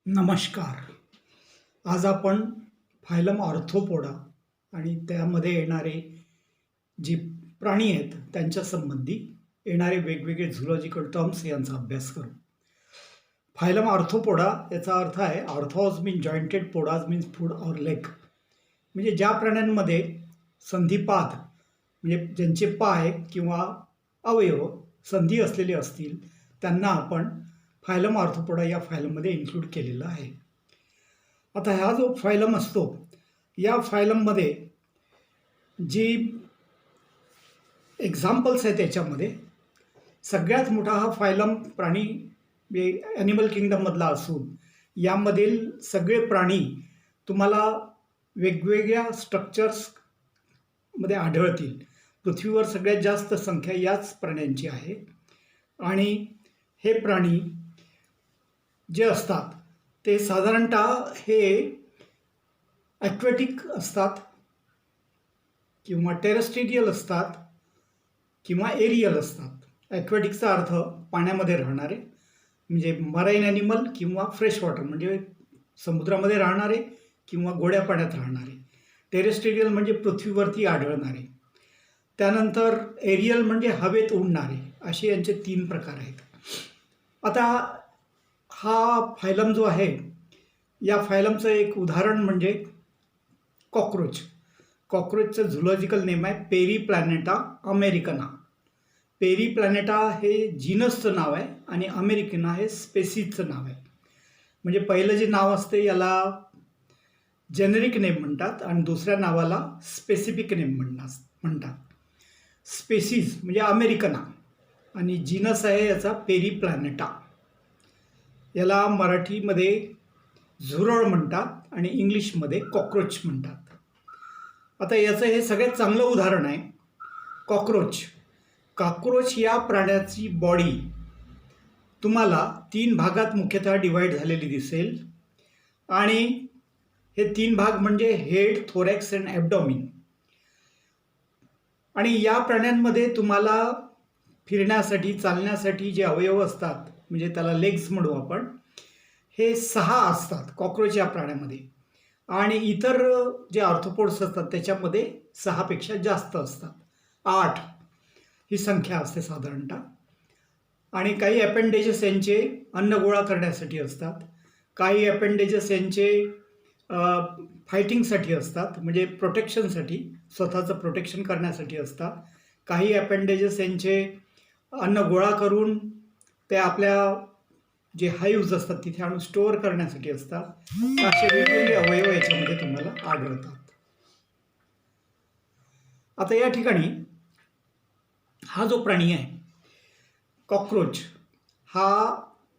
नमस्कार. आज आपण फायलम ऑर्थोपोडा आणि त्यामध्ये येणारे जी प्राणी आहेत त्यांच्या संबंधी येणारे वेगवेगळे झुलॉजिकल टर्म्स यांचा अभ्यास करू. फायलम ऑर्थोपोडा याचा अर्थ आहे arthros mean jointed, podos means foot or leg. म्हणजे ज्या प्राण्यांमध्ये संधिपाद म्हणजे ज्यांचे पाय किंवा अवयव संधी असलेले असतील त्यांना आपण फायलम ऑर्थोपोडा या फायलममध्ये इन्क्लूड केलेला आहे. आता हा जो फायलम असतो या फायलममध्ये जी एक्झाम्पल्स आहेत त्याच्यामध्ये सगळ्यात मोठा हा फायलम प्राणी ॲनिमल किंगडममधला असून यामधील सगळे प्राणी तुम्हाला वेगवेगळ्या स्ट्रक्चर्समध्ये आढळतील. पृथ्वीवर सगळ्यात जास्त संख्या याच प्राण्यांची आहे आणि हे प्राणी जे असतात ते साधारणतः हे ॲक्वॅटिक असतात किंवा टेरेस्ट्रिडियल असतात किंवा एरियल असतात. ॲक्वॅटिकचा अर्थ पाण्यामध्ये राहणारे म्हणजे मराईन ॲनिमल किंवा फ्रेश वॉटर म्हणजे समुद्रामध्ये राहणारे किंवा गोड्या पाण्यात राहणारे. टेरेस्ट्रिडियल म्हणजे पृथ्वीवरती आढळणारे. त्यानंतर एरियल म्हणजे हवेत उडणारे. असे यांचे 3 प्रकार आहेत. आता हा फायलम जो आहे या फायलमचं एक उदाहरण म्हणजे कॉक्रोच. कॉक्रोचचं झुलॉजिकल नेम आहे पेरीप्लॅनेटा अमेरिकना. पेरीप्लॅनेटा हे जीनसचं नाव आहे आणि अमेरिकना हे स्पेसीजचं नाव आहे. म्हणजे पहिलं जे नाव असते याला जेनेरिक नेम म्हणतात आणि दुसऱ्या नावाला स्पेसिफिक नेम म्हणतात. स्पेसीज म्हणजे अमेरिकना आणि जीनस आहे याचा पेरीप्लॅनेटा. याला मराठीमध्ये झुरळ म्हणतात आणि इंग्लिशमध्ये कॉक्रोच म्हणतात. आता याचं हे सगळ्यात चांगलं उदाहरण आहे कॉक्रोच. कॉक्रोच या प्राण्याची बॉडी तुम्हाला 3 भागात मुख्यतः डिवाईड झालेली दिसेल आणि हे 3 भाग म्हणजे हेड, थोरॅक्स अँड ॲब्डॉमिन. आणि या प्राण्यांमध्ये तुम्हाला फिरण्यासाठी चालण्यासाठी जे अवयव असतात म्हणजे त्याला लेग्स म्हणू आपण, हे 6 असतात कॉक्रोच या प्राण्यामध्ये. आणि इतर जे आर्थ्रोपोड्स असतात त्याच्यामध्ये 6 पेक्षा जास्त असतात. 8 ही संख्या असते साधारणतः. आणि काही ॲपेंडेजेस यांचे अन्न गोळा करण्यासाठी असतात. काही ॲपेंडेजेस यांचे फायटिंगसाठी असतात म्हणजे प्रोटेक्शनसाठी, स्वतःचं प्रोटेक्शन करण्यासाठी असतात. काही ॲपेंडेजेस यांचे अन्न गोळा करून ते आपल्या जे हाईव्ज असतात तिथे आणून स्टोअर करण्यासाठी असतात. असे वेगवेगळे अवयव याच्यामध्ये तुम्हाला आढळतात. आता या ठिकाणी हा जो प्राणी आहे कॉक्रोच हा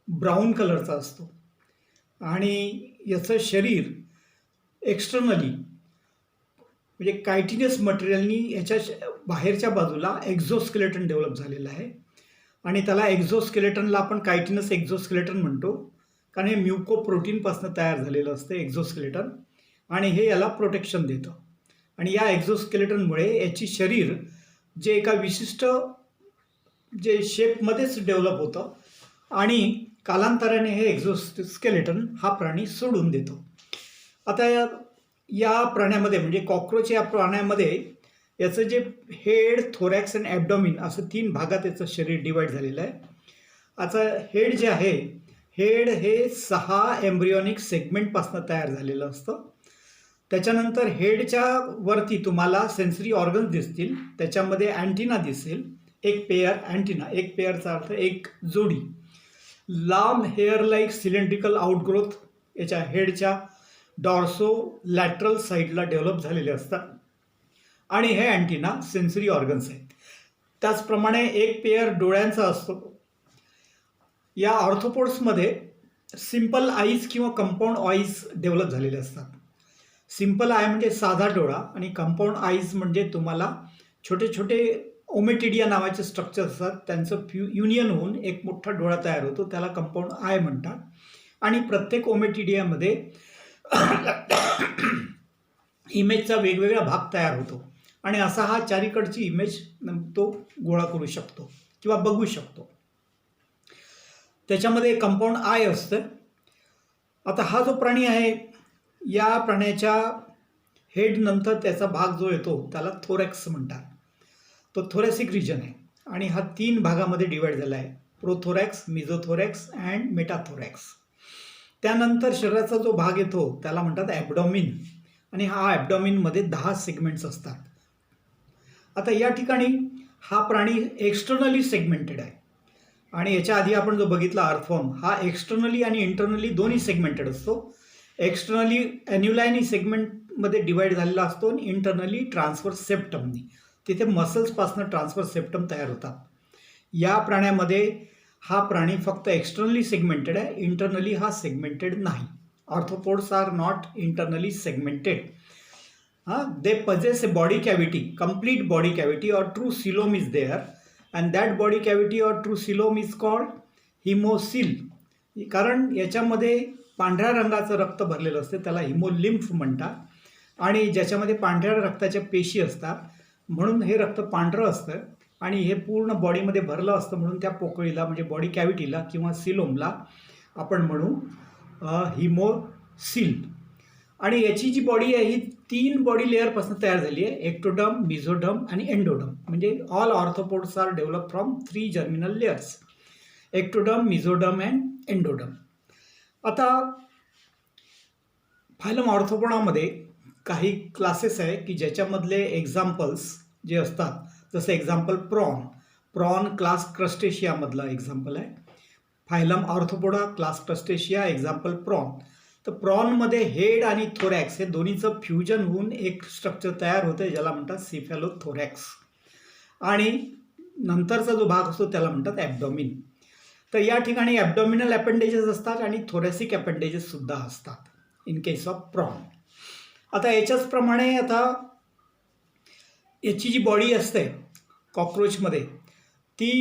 ब्राऊन कलरचा असतो आणि याचं शरीर एक्स्टर्नली म्हणजे कायटिनस मटेरियलनी याच्या बाहेरच्या बाजूला एक्झोस्केलेटन डेव्हलप झालेलं आहे आणि त्याला एक्झोस्केलेटनला आपण कायटिनस एक्झोस्केलेटन म्हणतो कारण हे म्युकोप्रोटीनपासून तयार झालेलं असतं एक्झोस्केलेटन आणि हे याला प्रोटेक्शन देतं. आणि या एक्झोस्केलेटनमुळे याची शरीर जे एका विशिष्ट जे शेपमध्येच डेव्हलप होतं आणि कालांतराने हे एक्झोस्केलेटन हा प्राणी सोडून देतो. आता या प्राण्यामध्ये म्हणजे कॉक्रोच या प्राण्यामध्ये याचं जे हेड, थोरॅक्स अँड ॲब्डॉमिन असं 3 भागात याचं शरीर डिवाईड झालेलं आहे. आता हेड जे आहे हेड हे 6 एम्ब्रियॉनिक सेगमेंटपासून तयार झालेलं असतं. त्याच्यानंतर हेडच्या वरती तुम्हाला सेन्सरी ऑर्गन्स दिसतील. त्याच्यामध्ये अँटिना दिसेल, एक पेअर अँटिना, एक पेअरचा अर्थ एक जोडी. लांब हेअर लाईक सिलेंड्रिकल आउटग्रोथ याच्या हेडच्या डॉर्सो लॅटरल साईडला डेव्हलप झालेले असतात आणि हे अँटिना सेन्सरी ऑर्गन्स आहेत. त्याचप्रमाणे एक पेअर डोळ्यांचा असतो. या ऑर्थोपोड्समध्ये सिम्पल आईज किंवा कंपाऊंड आईज डेव्हलप झालेले असतात. सिम्पल आय म्हणजे साधा डोळा आणि कंपाऊंड आईज म्हणजे तुम्हाला छोटे छोटे ओमेटिडिया नावाचे स्ट्रक्चर असतात त्यांचं युनियन होऊन एक मोठा डोळा तयार होतो, त्याला कंपाऊंड आय म्हणतात. आणि प्रत्येक ओमेटिडियामध्ये इमेजचा वेगवेगळा भाग तयार होतो आणि असा हा चारीकडची इमेज तो गोळा करू शकतो किंवा बघू शकतो. त्याच्यामध्ये कंपाऊंड आय असतं आता हा जो प्राणी आहे, या प्राण्याच्या हेड नंतर त्याचा भाग जो येतो त्याला थोरॅक्स म्हणतात. तो थोरॅसिक रिजन आहे आणि हा 3 भागामध्ये डिवाईड झाला आहे: प्रोथोरॅक्स, मिझोथोरॅक्स अँड मेटाथोरॅक्स. त्यानंतर शरीराचा जो भाग येतो त्याला म्हणतात ॲब्डॉमिन आणि हा ॲब्डॉमिनमध्ये 10 सेगमेंट्स असतात. आता या ठिकाणी हा प्राणी एक्सटर्नली सेगमेंटेड आहे आणि याच्या आधी आपण जो बघितला अर्थवॉर्म, हा एक्सटर्नली आणि इंटरनली दोन्ही सेगमेंटेड असतो. एक्सटर्नली ॲन्युलायनी सेगमेंटमध्ये डिवाईड झालेला असतो आणि इंटरनली ट्रान्सव्हर्स सेप्टमनी, तिथे मसल्सपासून ट्रान्सव्हर्स सेप्टम तयार होतात. या प्राण्यामध्ये हा प्राणी फक्त एक्सटर्नली सेगमेंटेड आहे, इंटरनली हा सेगमेंटेड नाही. Arthropods are not internally segmented. They possess a body cavity, complete body cavity or true coelom is there, and that body cavity or true coelom is called hemocoel. कारण याच्यामध्ये पांढऱ्या रंगाचं रक्त भरलेलं असतं, त्याला हिमोलिम्फ म्हणतात आणि ज्याच्यामध्ये पांढऱ्या रक्ताच्या पेशी असतात म्हणून हे रक्त पांढरं असतं आणि हे पूर्ण बॉडीमध्ये भरलं असतं म्हणून त्या पोकळीला म्हणजे बॉडी कॅव्हिटीला किंवा सिलोमला आपण म्हणू हिमोसील. आणि याची जी बॉडी आहे ही 3 बॉडी लेअरपासून तयार झाली आहे: एक्टोडर्म, मिझोडर्म आणि एंडोडर्म. म्हणजे all arthropods are develop from 3 germinal layers: ectoderm, mesoderm and endoderm. आता फायलम ऑर्थोपोडामध्ये काही क्लासेस आहे की ज्याच्यामधले एक्झाम्पल्स जे असतात, जसं एक्झाम्पल प्रॉन क्लास क्रस्टेशियामधला एक्झाम्पल आहे. Phylum arthropoda class crustacea example prawn. तर प्रॉनमध्ये हेड आणि थोरॅक्स हे दोन्हीचं फ्युजन होऊन एक स्ट्रक्चर तयार होतं ज्याला म्हणतात सिफॅलोथोरॅक्स आणि नंतरचा जो भाग असतो त्याला म्हणतात ॲब्डॉमिन. तर या ठिकाणी ॲब्डॉमिनल अपेंडेजेस असतात आणि थोरॅसिक अपेंडेजेससुद्धा असतात इन केस ऑफ प्रॉन. आता याच्याचप्रमाणे आता याची जी बॉडी असते कॉक्रोचमध्ये ती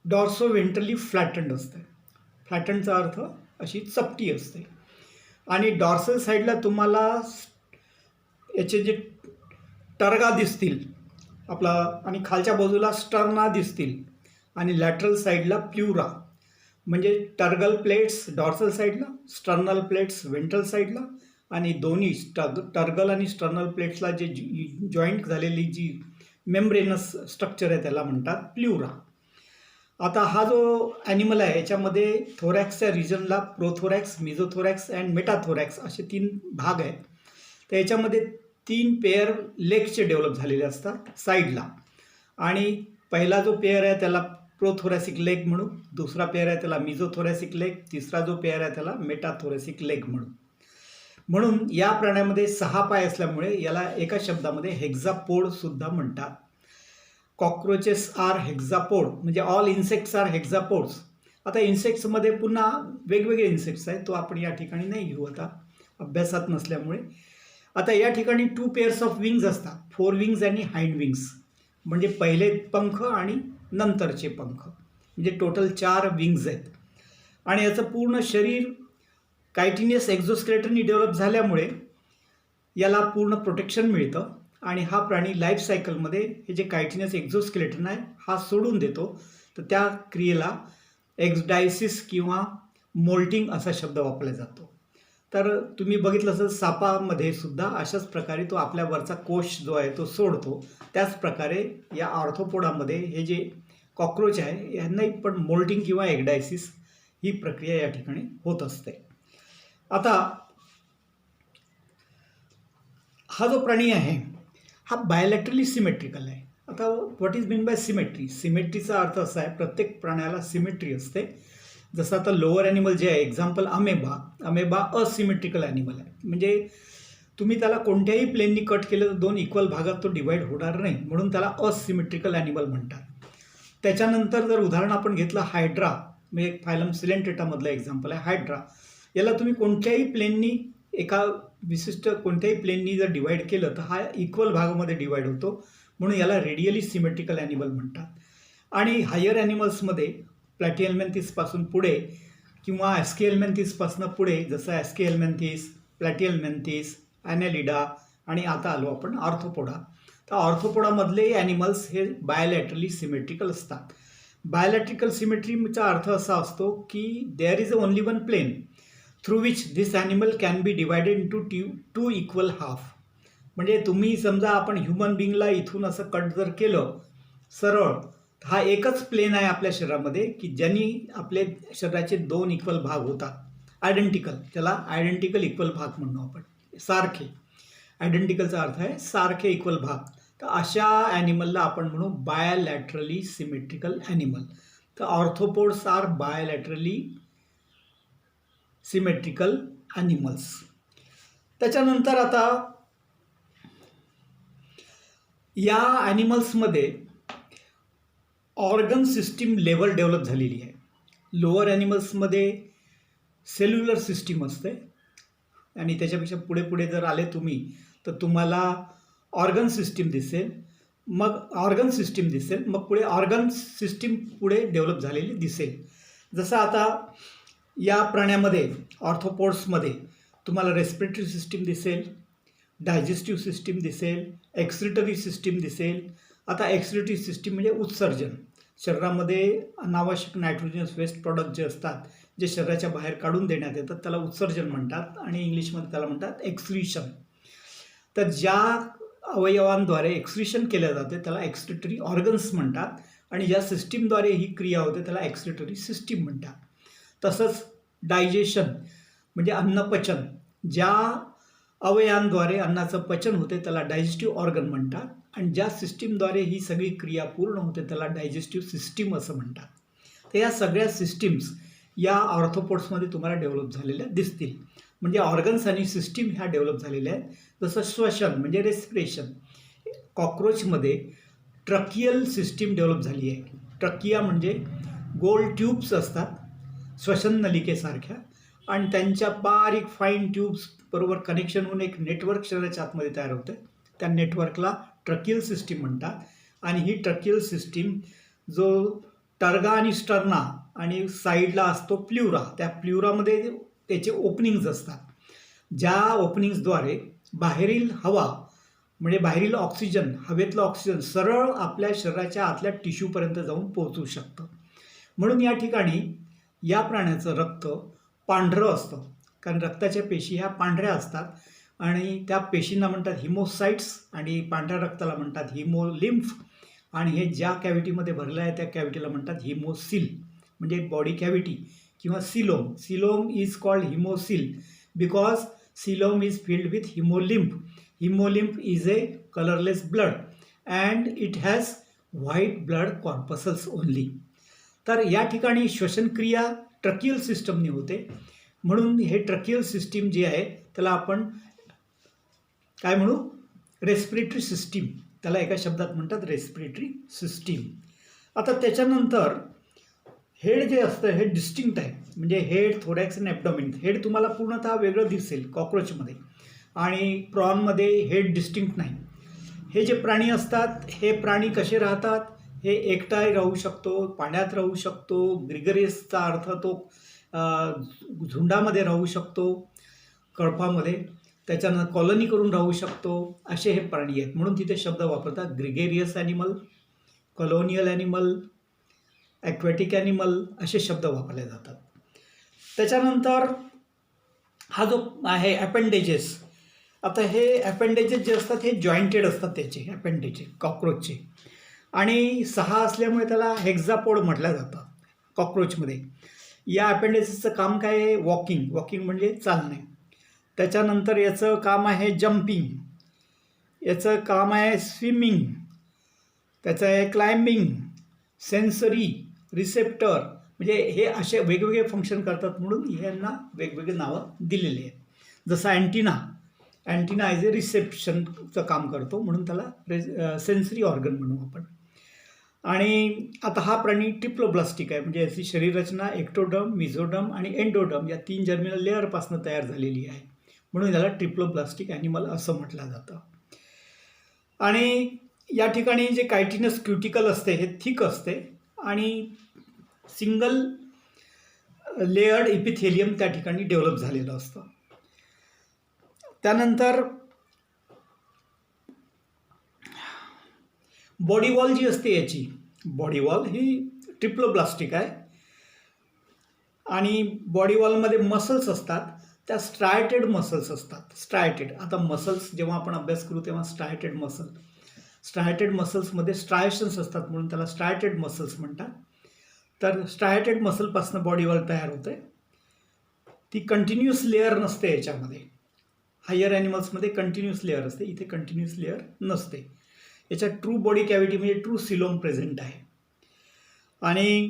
डॉर्सो वेंट्रली फ्लॅटन्ड असते. फ्लॅटन्डचा अर्थ अशी चपटी असते आणि डॉर्सल साईडला तुम्हाला याचे जे टर्गा दिसतील आपला आणि खालच्या बाजूला स्टर्ना दिसतील आणि लॅटरल साईडला प्ल्युरा म्हणजे टर्गल प्लेट्स डॉर्सल साईडला, स्टर्नल प्लेट्स वेंट्रल साईडला आणि दोन्ही टर्गल आणि स्टर्नल प्लेट्सला जे जॉईंट झालेली जी मेम्ब्रेनस स्ट्रक्चर आहे त्याला म्हणतात प्ल्युरा. आता हा जो ॲनिमल आहे याच्यामध्ये थोरॅक्सच्या रिजनला प्रोथोरॅक्स, मिझोथोरॅक्स अँड मेटाथोरॅक्स असे 3 भाग आहेत. तर याच्यामध्ये 3 पेअर लेगचे डेव्हलप झालेले असतात साईडला आणि पहिला जो पेअर आहे त्याला प्रोथोरॅसिक लेग म्हणू, दुसरा पेअर आहे त्याला मिझोथोरॅसिक लेग, तिसरा जो पेअर आहे त्याला मेटाथोरॅसिक लेग म्हणू. म्हणून या प्राण्यामध्ये 6 पाय असल्यामुळे याला एका शब्दामध्ये हेक्झापोडसुद्धा म्हणतात. कॉक्रोचेस आर हेक्झापोड म्हणजे ऑल इन्सेक्ट्स आर हेक्झापोड्स. आता इन्सेक्ट्समध्ये पुन्हा वेगवेगळे इन्सेक्ट्स आहेत, तो आपण या ठिकाणी नाही घेऊ आता अभ्यासात नसल्यामुळे. आता या ठिकाणी 2 पेअर्स ऑफ विंग्ज असतात, 4 विंग्ज आणि हाइंड विंग्स म्हणजे पहिले पंख आणि नंतरचे पंख म्हणजे टोटल 4 विंग्ज आहेत. आणि याचं पूर्ण शरीर कायटिनियस एक्झोस्केलेटननी डेव्हलप झाल्यामुळे याला पूर्ण प्रोटेक्शन मिळतं आणि हा प्राणी लाईफ सायकलमध्ये हे जे कायटिनियस एक्झोस्केलेटन आहे हा सोडून देतो. तर त्या क्रियेला एक्सडायसिस किंवा मोल्टिंग असा शब्द वापरला जातो. तर तुम्ही बघितलं असेल सापामध्ये सुद्धा अशाच प्रकारे तो आपल्यावरचा कोश जो आहे तो सोडतो. त्याच प्रकारे या ऑर्थोपोडामध्ये हे जे कॉक्रोच आहे यांनाही पण मोल्टिंग किंवा एक्सडायसिस ही प्रक्रिया या ठिकाणी होत असते. आता हा जो प्राणी आहे हा बायोलॅटरली सिमेट्रिकल आहे. आता what is mean by symmetry? सिमेट्रीचा अर्थ असा आहे प्रत्येक प्राण्याला सिमेट्री असते. जसं आता लोअर ॲनिमल जे आहे एक्झाम्पल अमेबा असिमेट्रिकल ॲनिमल आहे. म्हणजे तुम्ही त्याला कोणत्याही प्लेननी कट केलं तर 2 इक्वल भागात तो डिवाईड होणार नाही म्हणून त्याला असिमेट्रिकल ॲनिमल म्हणतात. त्याच्यानंतर जर उदाहरण आपण घेतलं हायड्रा म्हणजे फायलम सिलेंट्रेटामधलं एक्झाम्पल आहे हायड्रा. याला तुम्ही कोणत्याही प्लेननी एका विशिष्ट कोणत्याही प्लेननी जर डिवाईड केलं तर हा इक्वल भागामध्ये डिवाईड होतो म्हणून याला रेडियली सिमेट्रिकल ॲनिमल म्हणतात. आणि हायर ॲनिमल्समध्ये प्लॅटिहेल्मिन्थिसपासून पुढे किंवा ॲस्किहेल्मिन्थिसपासून पुढे जसं ॲस्किहेल्मिन्थिस, प्लॅटिहेल्मिन्थिस, ॲनेलिडा आणि आता आलो आपण ऑर्थोपोडा. तर ऑर्थोपोडामधले ॲनिमल्स हे बायोलॅटरली सिमेट्रिकल असतात. बायोलॅट्रिकल सिमेट्रीचा अर्थ असा असतो की there is only one plane. Through which this animal can be divided into two equal half. म्हणजे तुम्ही समजा आपण ह्युमन बिंगला इथून असं कट जर केलं सरळ, हा एकच प्लेन आहे आपल्या शरीरामध्ये की ज्यांनी आपले शरीराचे 2 इक्वल भाग होतात आयडेंटिकल. त्याला आयडेंटिकल इक्वल भाग म्हणू आपण, सारखे. आयडेंटिकलचा अर्थ आहे सारखे इक्वल भाग. तर अशा ॲनिमलला आपण म्हणू बायलॅटरली सिमेट्रिकल ॲनिमल. तर arthropods are bilaterally symmetrical animals. त्याच्यानंतर आता या ॲनिमल्समध्ये ऑर्गन सिस्टीम लेवल डेव्हलप झालेली आहे. लोअर ॲनिमल्समध्ये सेल्युलर सिस्टीम असते आणि त्याच्यापेक्षा पुढे पुढे जर आले तुम्ही तर तुम्हाला ऑर्गन सिस्टीम दिसेल. मग पुढे ऑर्गन सिस्टीम पुढे डेव्हलप झालेली दिसेल. जसं आता या प्राण्यामध्ये ऑर्थोपोड्समध्ये तुम्हाला रेस्पिरेटरी सिस्टीम दिसेल, डायजेस्टिव्ह सिस्टीम दिसेल, एक्सक्रिटरी सिस्टीम दिसेल. आता एक्सक्रिटरी सिस्टीम म्हणजे उत्सर्जन. शरीरामध्ये अनावश्यक नायट्रोजनस वेस्ट प्रॉडक्ट जे असतात, जे शरीराच्या बाहेर काढून देण्यात येतात, त्याला उत्सर्जन म्हणतात आणि इंग्लिशमध्ये त्याला म्हणतात एक्सक्रिशन. तर ज्या अवयवांद्वारे एक्सक्रिशन केलं जाते त्याला एक्सक्रिटरी ऑर्गन्स म्हणतात आणि ज्या सिस्टीमद्वारे ही क्रिया होते त्याला एक्सक्रिटरी सिस्टीम म्हणतात. तसंच डायजेशन म्हणजे अन्नपचन, ज्या अवयवांद्वारे अन्नाचं पचन होते त्याला डायजेस्टिव्ह ऑर्गन म्हणतात आणि ज्या सिस्टीमद्वारे ही सगळी क्रिया पूर्ण होते त्याला डायजेस्टिव्ह सिस्टीम असं म्हणतात. तर या सगळ्या सिस्टीम्स या ऑर्थोपोड्समध्ये तुम्हाला डेव्हलप झालेल्या दिसतील. म्हणजे ऑर्गन्स आणि सिस्टीम ह्या डेव्हलप झालेल्या आहेत. जसं श्वसन म्हणजे रेस्पिरेशन. कॉक्रोचमध्ये ट्रकियल सिस्टीम डेव्हलप झाली आहे. ट्रकिया म्हणजे गोल ट्यूब्स असतात श्वसन नलिकेसारख्या आणि त्यांच्या बारीक फाईन ट्यूब्स बरोबर कनेक्शन होऊन एक नेटवर्क शरीराच्या आतमध्ये तयार होते. त्या नेटवर्कला ट्रकियल सिस्टीम म्हणतात. आणि ही ट्रकियल सिस्टीम जो टर्गा आणि स्टर्ना आणि साईडला असतो प्ल्युरा, त्या प्ल्युरामध्ये त्याचे ओपनिंग्ज असतात. ज्या ओपनिंग्सद्वारे बाहेरील हवा म्हणजे बाहेरील ऑक्सिजन, हवेतलं ऑक्सिजन सरळ आपल्या शरीराच्या आतल्या टिश्यूपर्यंत जाऊन पोहोचू शकतं. म्हणून या ठिकाणी या प्राण्याचं रक्त पांढरं असतं, कारण रक्ताच्या पेशी ह्या पांढऱ्या असतात आणि त्या पेशींना म्हणतात हिमोसाइट्स आणि पांढऱ्या रक्ताला म्हणतात हिमोलिम्फ. आणि हे ज्या कॅव्हिटीमध्ये भरलं आहे त्या कॅव्हिटीला म्हणतात हिमोसिल म्हणजे बॉडी कॅव्हिटी किंवा coelom. Coelom is called haemocoel because coelom is filled with हिमोलिम्फ. हिमोलिम्फ is a colourless blood and it has white blood corpuscles only. तर या ठिकाणी श्वसनक्रिया ट्रकियल सिस्टमने होते. म्हणून हे ट्रकियल सिस्टीम जे आहे त्याला आपण काय म्हणू, रेस्पिरेटरी सिस्टीम, त्याला एका शब्दात म्हणतात रेस्पिरेटरी सिस्टीम. आता त्याच्यानंतर हेड जे असतं हे डिस्टिंक्ट आहे. म्हणजे हेड, थोरॅक्स आणि ॲब्डॉमिन. हेड तुम्हाला पूर्णतः वेगळं दिसेल कॉक्रोचमध्ये आणि प्रॉनमध्ये हेड डिस्टिंक्ट नाही. हे जे प्राणी असतात हे प्राणी कसे राहतात, हे एकटाही राहू शकतो, पाण्यात राहू शकतो, ग्रिगरियसचा अर्थ तो झुंडामध्ये राहू शकतो, कळपामध्ये, त्याच्यानं कॉलनी करून राहू शकतो, असे हे प्राणी आहेत. म्हणून तिथे शब्द वापरतात gregarious animal, colonial animal, aquatic animal असे शब्द वापरले जातात. त्याच्यानंतर हा जो आहे ॲपेंडेजेस. आता हे ॲपेंडेजेस जे असतात हे जॉईंटेड असतात त्याचे ॲपेंडेजेस कॉक्रोचचे आणि 6 असल्यामुळे त्याला हेक्झापोड म्हटलं जातं कॉक्रोचमध्ये. या ॲपेंडेजेसचं काम काय आहे, वॉकिंग म्हणजे चालणे. त्याच्यानंतर याचं काम आहे जम्पिंग, याचं काम आहे स्विमिंग, त्याचं आहे क्लाइम्बिंग, सेन्सरी, रिसेप्टर. म्हणजे हे असे वेगवेगळे फंक्शन करतात म्हणून यांना वेगवेगळे नावं दिलेली आहेत. जसं अँटिना इज ए रिसेप्शनचं काम करतो म्हणून त्याला सेन्सरी ऑर्गन म्हणू आपण. आणि आता हा प्राणी ट्रिप्लोब्लास्टिक आहे. म्हणजे याची शरीररचना एक्टोडर्म, मिझोडर्म आणि एंडोडर्म या 3 जर्मिनल लेअरपासून तयार झालेली आहे. म्हणून याला ट्रिप्लोब्लास्टिक ॲनिमल असं म्हटलं जातं. आणि या ठिकाणी जे कायटिनस क्युटिकल असते हे थिक असते आणि सिंगल लेयर्ड इपिथेलियम त्या ठिकाणी डेव्हलप झालेलं असतं. त्यानंतर बॉडी वॉल जी असते याची, बॉडी वॉल ही ट्रिप्लोब्लास्टिक आहे आणि बॉडी वॉलमध्ये मसल्स असतात, त्या स्ट्रायटेड मसल्स असतात. स्ट्रायटेड, आता मसल्स जेव्हा आपण अभ्यास करू तेव्हा स्ट्रायटेड मसल्समध्ये स्ट्रायशन्स असतात म्हणून त्याला स्ट्रायटेड मसल्स म्हणतात. तर स्ट्रायटेड मसलपासून बॉडी वॉल तयार होते. ती कंटिन्युअस लेअर नसते याच्यामध्ये. हायर ॲनिमल्समध्ये कंटिन्युअस लेअर असते, इथे कंटिन्युअस लेअर नसते. याच्यात ट्रू बॉडी कॅव्हिटी म्हणजे ट्रू सिलोम प्रेझेंट आहे. आणि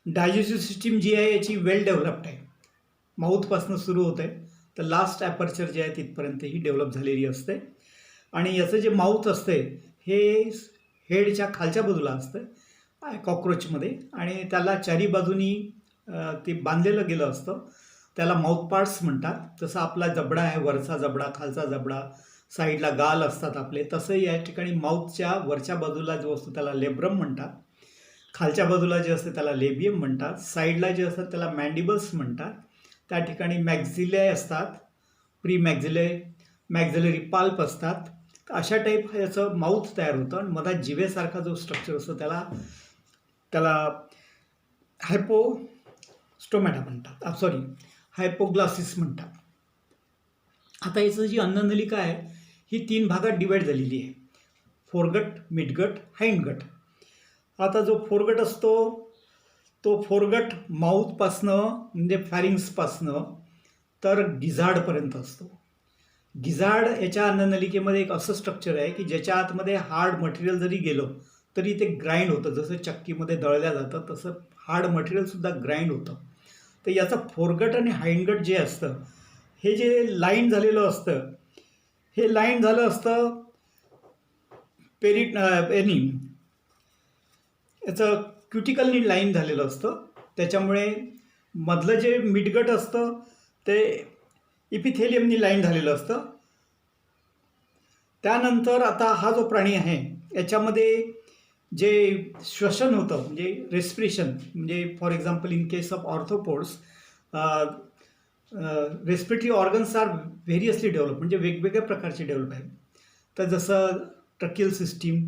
डायजेस्टिव्ह सिस्टीम जी आहे याची वेल डेव्हलप्ड आहे. माऊथपासून सुरू होते तर लास्ट ॲपर्चर जे आहे तिथपर्यंत ही डेव्हलप झालेली असते. आणि याचं जे माऊथ असते हे हेडच्या खालच्या बाजूला असतं कॉक्रोचमध्ये, आणि त्याला चारी बाजूनी ते बांधलेलं गेलं असतं. त्याला माउथ पार्ट्स म्हणतात. जसं आपला जबडा आहे, वरचा जबडा, खालचा जबडा, साईडला गाल असतात आपले, तसं या ठिकाणी माउथच्या वरच्या बाजूला जो असतो त्याला लेब्रम म्हणतात. खालच्या बाजूला जे असते त्याला लेबियम म्हणतात. साईडला जे असतात त्याला मॅन्डिबल्स म्हणतात. त्या ठिकाणी मॅक्झिले असतात, मॅक्झिलरी पाल्प असतात. अशा टाईप याचं माउथ तयार होतं. आणि मधात जिभेसारखा जो स्ट्रक्चर असतो त्याला हायपोस्टोमॅटा म्हणतात, हायपोग्लासिस म्हणतात. आता याचं जी अन्ननलिका आहे ही 3 भागात डिवाईड झालेली आहे: फोरगट, मिडगट, हाइंडगट. आता जो फोरगट असतो तो फोरगट माऊथपासनं म्हणजे फॅरिंग्सपासनं तर गिझार्डपर्यंत असतो. गिझार्ड याच्या अन्ननलिकेमध्ये एक असं स्ट्रक्चर आहे की ज्याच्या आतमध्ये हार्ड मटेरियल जरी गेलं तरी ते ग्राइंड होतं. जसं चक्कीमध्ये दळल्या जातं तसं हार्ड मटेरियलसुद्धा ग्राइंड होतं. तर याचं फोरगट आणि हाइंडगट जे असतं हे जे लाईन झालेलं असतं, हे लाईन झालं असतं याचं क्युटिकलनी लाईन झालेलं असतं. त्याच्यामुळे मधलं जे मिडगट असतं ते इपिथेलियमनी लाईन झालेलं असतं. त्यानंतर आता हा जो प्राणी आहे याच्यामध्ये जे श्वसन होतं म्हणजे रेस्पिरेशन, म्हणजे for example in case of arthropods respiratory organs are variously develop, म्हणजे वेगवेगळ्या प्रकारचे डेव्हलप आहेत. तर जसं tracheal system,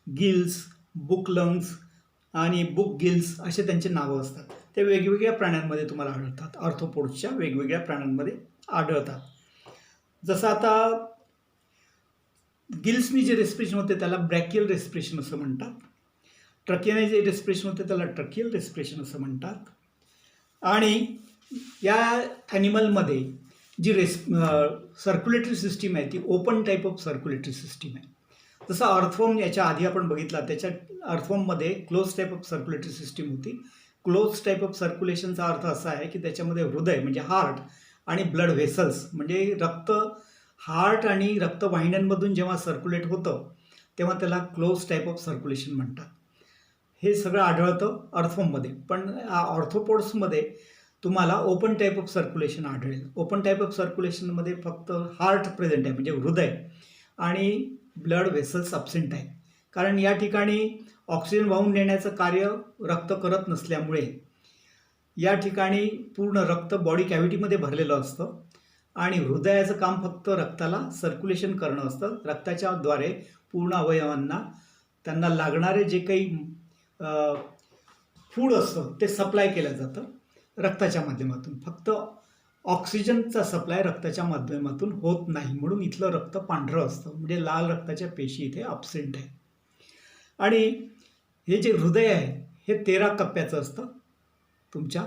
gills, book lungs आणि बुक गिल्स असे त्यांचे नावं असतात. ते वेगवेगळ्या प्राण्यांमध्ये तुम्हाला आढळतात, ऑर्थोपोड्सच्या वेगवेगळ्या प्राण्यांमध्ये आढळतात. जसं आता गिल्सनी जे रेस्पिरेशन होते त्याला ब्रॅकियल रेस्पिरेशन असं म्हणतात. ट्रकियाने जे रेस्पिरेशन होते त्याला ट्रकियल रेस्पिरेशन असं म्हणतात. आणि या ॲनिमलमध्ये जी सर्क्युलेटरी सिस्टीम आहे ती open type of circulatory system आहे. जसं अर्थवॉर्म याच्या आधी आपण बघितला, त्याच्या अर्थवॉर्ममध्ये close type of circulatory system होती. क्लोज टाईप ऑफ सर्क्युलेशनचा अर्थ असा आहे की त्याच्यामध्ये हृदय म्हणजे हार्ट आणि ब्लड व्हेसल्स म्हणजे हार्ट आणि रक्तवाहिन्यांमधून जेव्हा सर्क्युलेट होतं तेव्हा त्याला क्लोज टाईप ऑफ सर्क्युलेशन म्हणतात. हे सगळं आढळतं अर्थवॉर्ममध्ये. पण ऑर्थोपोड्समध्ये तुम्हाला ओपन टाईप ऑफ सर्क्युलेशन आढळेल. ओपन टाईप ऑफ सर्क्युलेशनमध्ये फक्त हार्ट प्रेझेंट आहे म्हणजे हृदय, आणि ब्लड व्हेसल्स अब्सेंट आहे. कारण या ठिकाणी ऑक्सिजन वाहून नेण्याचं कार्य रक्त करत नसल्यामुळे या ठिकाणी पूर्ण रक्त बॉडी कॅव्हिटीमध्ये भरलेलं असतं आणि हृदयाचं काम फक्त रक्ताला सर्क्युलेशन करणं असतं. रक्ताच्या द्वारे पूर्ण अवयवांना त्यांना लागणारे जे काही फूड असतं ते सप्लाय केलं जातं रक्ताच्या माध्यमातून. फक्त ऑक्सिजनचा सप्लाय रक्ताच्या माध्यमातून होत नाही, म्हणून इथलं रक्त पांढरं असतं, म्हणजे लाल रक्ताच्या पेशी इथे अब्सेंट आहे. आणि हे जे हृदय आहे हे 13 कप्प्याचं असतं तुमच्या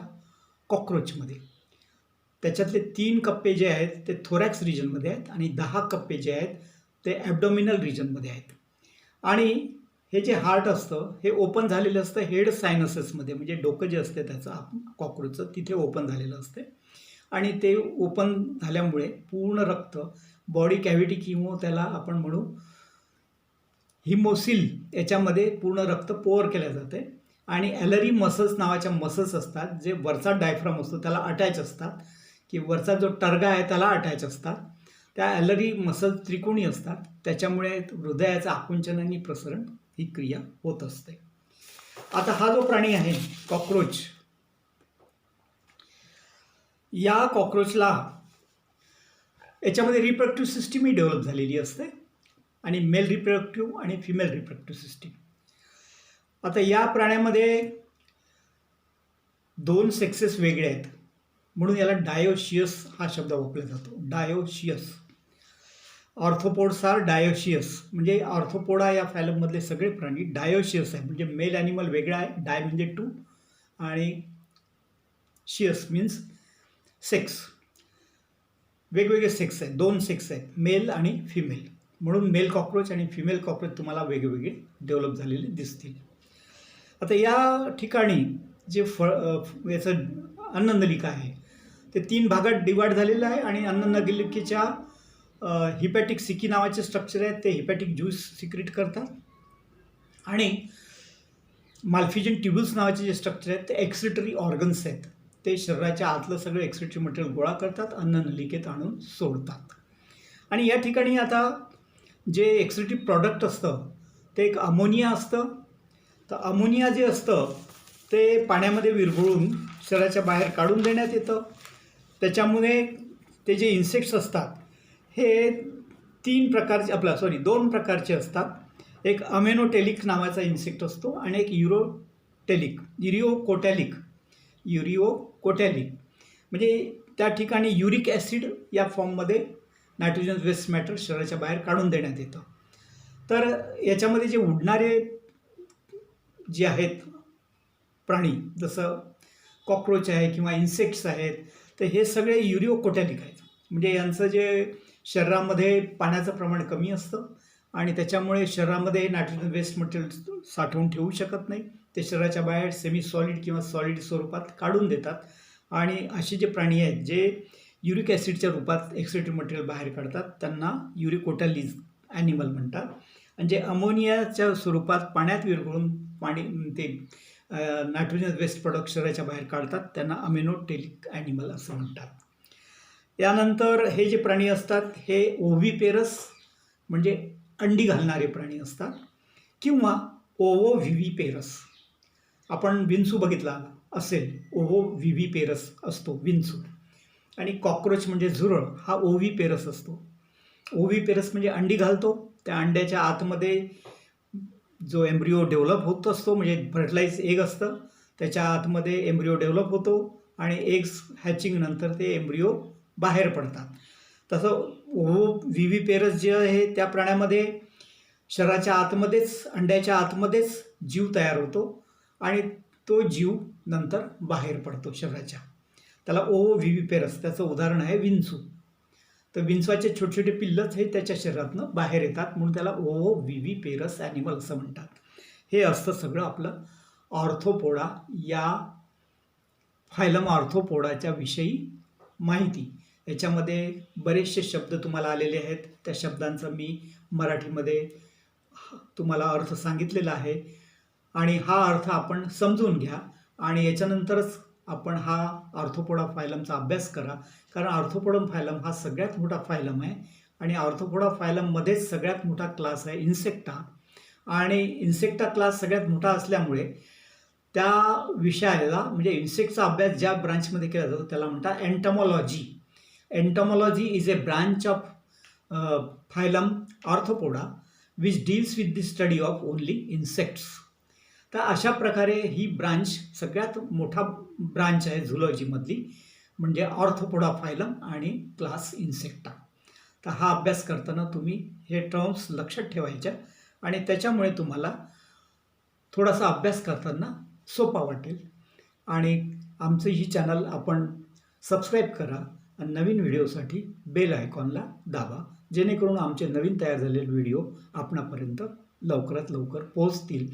कॉक्रोचमध्ये. त्याच्यातले 3 कप्पे जे आहेत ते थोरॅक्स रिजनमध्ये आहेत आणि 10 कप्पे जे आहेत ते ॲब्डोमिनल रिजनमध्ये आहेत. आणि हे जे हार्ट असतं हे ओपन झालेलं असतं हेड सायनसेसमध्ये, म्हणजे डोकं जे असते त्याचं कॉक्रोचचं तिथे ओपन झालेलं असते. आणि ते ओपन झाल्यामुळे पूर्ण रक्त बॉडी कॅव्हिटी किंवा त्याला आपण म्हणू हिमोसिल याच्यामध्ये पूर्ण रक्त पोअर केलं जाते. आणि ॲलरी मसल्स नावाच्या मसल्स असतात जे वरचा डायफ्राम असतो त्याला अटॅच असतात, की वरचा जो टर्गा आहे त्याला अटॅच असतात. त्या ॲलरी मसल त्रिकोणी असतात, त्याच्यामुळे हृदयाचं आकुंचन आणि प्रसरण ही क्रिया होत असते. आता हा जो प्राणी आहे कॉक्रोच, या कॉक्रोचला याच्यामध्ये रिप्रोडक्टिव्ह सिस्टीम ही डेव्हलप झालेली असते आणि मेल रिप्रोडक्टिव्ह आणि फिमेल रिप्रोडक्टिव्ह सिस्टीम. आता या प्राण्यामध्ये दोन सेक्सेस वेगळे आहेत म्हणून याला डायोशियस हा शब्द वापरला जातो. डायोशियस. ऑर्थोपोड्स आर डायोशियस, म्हणजे ऑर्थोपोडा या फायलममधले सगळे प्राणी डायोशियस आहे. म्हणजे मेल ॲनिमल वेगळा आहे, डाय म्हणजे टू आणि शियस मीन्स सेक्स. वेगवेगळे सेक्स आहेत, दोन सेक्स आहेत, मेल आणि फिमेल. म्हणून मेल कॉक्रोच आणि फिमेल कॉक्रोच तुम्हाला वेगवेगळे डेव्हलप झालेले दिसतील. आता या ठिकाणी जे याचं अन्ननलिका आहे ते 3 भागात डिवाइड झालेलं आहे आणि अन्ननलिकेच्या हिपॅटिक सिकी नावाचे स्ट्रक्चर आहेत, ते हिपॅटिक ज्यूस सिक्रेट करतात. आणि माल्फिजन ट्युब्युल्स नावाचे जे स्ट्रक्चर आहेत ते एक्सक्रिटरी ऑर्गन्स आहेत, ते शरीराच्या आतलं सगळं एक्सक्रिटरी मटेरियल गोळा करतात, अन्ननलिकेत आणून सोडतात. आणि या ठिकाणी आता जे एक्सक्रिटरी प्रॉडक्ट असतं ते एक अमोनिया असतं. तर अमोनिया जे असतं ते पाण्यामध्ये विरघळून शरीराच्या बाहेर काढून देण्यात येतं. त्याच्यामुळे ते जे इन्सेक्ट्स असतात हे 2 प्रकारचे असतात. एक अमेनोटेलिक नावाचा इन्सेक्ट असतो आणि एक युरिओकोटॅलिक. म्हणजे त्या ठिकाणी युरिक ॲसिड या फॉर्ममध्ये नायट्रोजन वेस्ट मॅटर शरीराच्या बाहेर काढून देण्यात येतं. तर याच्यामध्ये जे उडणारे जे आहेत प्राणी, जसं कॉक्रोच आहे किंवा इन्सेक्ट्स आहेत, तर हे सगळे युरिओकोटॅलिक आहेत. म्हणजे यांचं जे शरीरामध्ये पाण्याचं प्रमाण कमी असतं आणि त्याच्यामुळे शरीरामध्ये नायट्रोजन वेस्ट मटेरियल साठवून ठेवू शकत नाही. ते शरीराच्या बाहेर सेमी सॉलिड किंवा सॉलिड स्वरूपात काढून देतात. आणि असे जे प्राणी आहेत जे युरिक ॲसिडच्या रूपात एक्सक्रिटरी मटेरियल बाहेर काढतात त्यांना युरिकोटॅलिक ॲनिमल म्हणतात. आणि जे अमोनियाच्या स्वरूपात पाण्यात विरघळून ते नायट्रोजन वेस्ट प्रोडक्ट शरीराच्या बाहेर काढतात त्यांना अमेनोटेलिक ॲनिमल असं म्हणतात. यानंतर हे जे प्राणी असतात हे ओव्हिपेरस म्हणजे अंडी घालणारे प्राणी असतात किंवा ओव्होव्हिव्हिपेरस. आपण विंचू बघितला असेल, ओव्होव्हिव्हिपेरस असतो विंचू. आणि कॉक्रोच म्हणजे झुरळ हा ओव्हिपेरस असतो. ओव्हिपेरस म्हणजे अंडी घालतो, त्या अंड्याच्या आतमध्ये जो एम्ब्रिओ डेव्हलप होत असतो, म्हणजे फर्टिलाइज एग असतं, त्याच्या आतमध्ये एम्ब्रिओ डेव्हलप होतो आणि एग्स हॅचिंग नंतर ते एम्ब्रिओ बाहेर पडतात. तसं ओव्हिव्हिपेरस जे आहे त्या प्राण्यामध्ये शरीराच्या आतमध्येच, अंड्याच्या आतमध्येच जीव तयार होतो आणि तो जीव नंतर बाहेर पडतो शरीराच्या. त्याला ओव्हिव्हिपेरस, त्याचं उदाहरण आहे विंचू. तर विंचवाचे छोटे छोटे पिल्लच हे त्याच्या शरीरातनं बाहेर येतात म्हणून त्याला ओव्हिव्हिपेरस ॲनिमल असं म्हणतात. हे असतं सगळं आपलं ऑर्थोपोडा या फायलम ऑर्थोपोडाच्या विषयी माहिती. याच्यामध्ये बरेचसे शब्द तुम्हाला आलेले आहेत, त्या शब्दांचा मी मराठीमध्ये तुम्हाला अर्थ सांगितलेला आहे आणि हा अर्थ आपण समजून घ्या आणि याच्यानंतरच आपण हा ऑर्थोपोडा फायलमचा अभ्यास करा. कारण ऑर्थोपोडम फायलम हा सगळ्यात मोठा फायलम आहे आणि ऑर्थोपोडा फायलममध्येच सगळ्यात मोठा क्लास आहे इन्सेक्टा. आणि इन्सेक्टा क्लास सगळ्यात मोठा असल्यामुळे त्या विषयाला म्हणजे इन्सेक्टचा अभ्यास ज्या ब्रांचमध्ये केला जातो त्याला म्हणतात entomology. Entomology is a branch of phylum arthropoda which deals with the study of only insects. तर अशा प्रकारे ही ब्रांच सगळ्यात मोठा ब्रांच आहे झुलॉजीमधली, म्हणजे ऑर्थोपोडा फायलम आणि क्लास इन्सेक्टा. तर हा अभ्यास करताना तुम्ही हे टर्म्स लक्षात ठेवायच्या आणि त्याच्यामुळे तुम्हाला थोडासा अभ्यास करताना सोपा वाटेल. आणि आमचं ही चॅनल आपण सबस्क्राईब करा आणि नवीन व्हिडिओसाठी बेल आयकॉनला दाबा, जेणेकरून आमचे नवीन तयार झालेले व्हिडिओ आपणापर्यंत लवकरात लवकर पोहोचतील.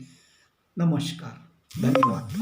नमस्कार, धन्यवाद.